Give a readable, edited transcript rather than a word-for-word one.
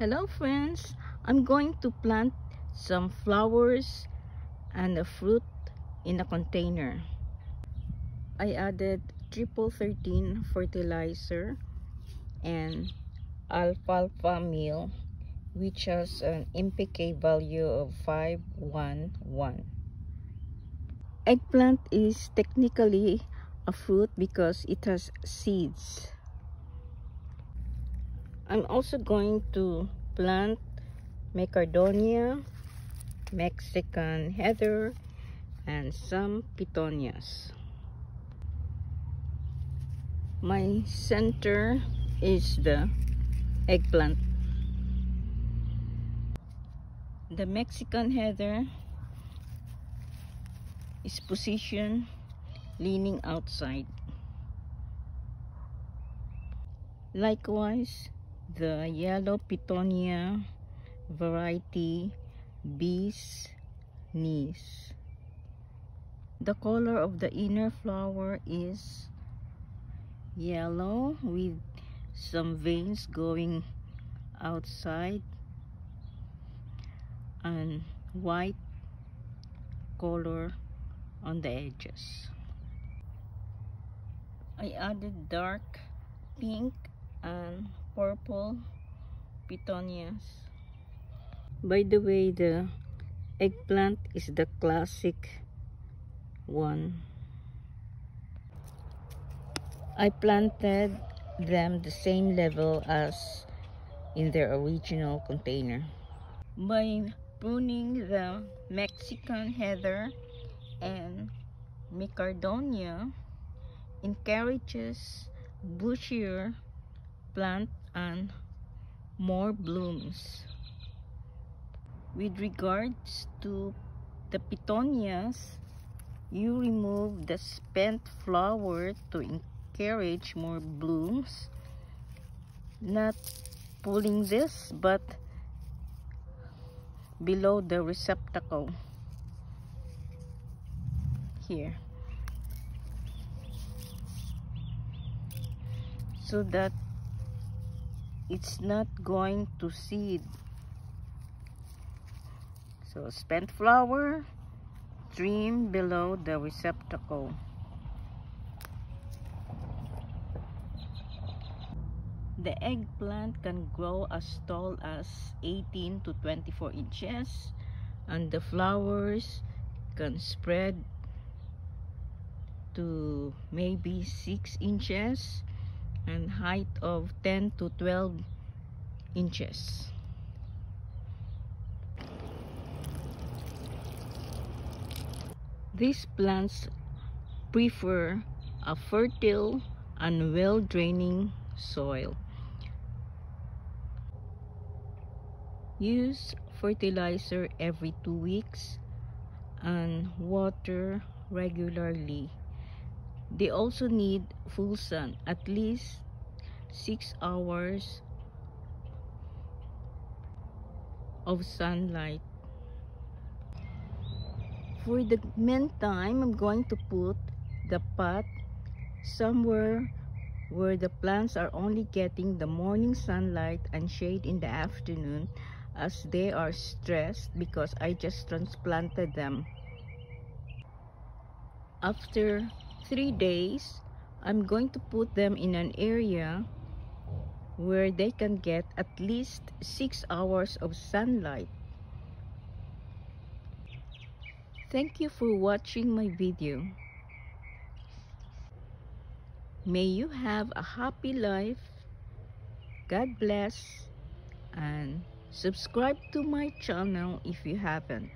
Hello friends, I'm going to plant some flowers and a fruit in a container. I added triple 13 fertilizer and alfalfa meal, which has an NPK value of 511. Eggplant is technically a fruit because it has seeds. I'm also going to plant Macadamia, Mexican heather, and some petunias. My center is the eggplant. The Mexican heather is positioned leaning outside. Likewise, the yellow petunia variety bee's knees. The color of the inner flower is yellow with some veins going outside and white color on the edges. I added dark pink and purple petunias. By the way, the eggplant is the classic one. I planted them the same level as in their original container. By pruning the Mexican heather and Macadamia encourages bushier plant and more blooms. With regards to the petunias, you remove the spent flower to encourage more blooms. Not pulling this, but below the receptacle here, so that it's not going to seed. So spent flower, trim below the receptacle. The eggplant can grow as tall as 18 to 24 inches, and the flowers can spread to maybe 6 inches and height of 10 to 12 inches. These plants prefer a fertile and well-draining soil. Use fertilizer every 2 weeks and water regularly. They also need full sun, at least 6 hours of sunlight. For the meantime, I'm going to put the pot somewhere where the plants are only getting the morning sunlight and shade in the afternoon, as they are stressed because I just transplanted them. After 3 days, I'm going to put them in an area where they can get at least 6 hours of sunlight. Thank you for watching my video. May you have a happy life. God bless, and subscribe to my channel if you haven't.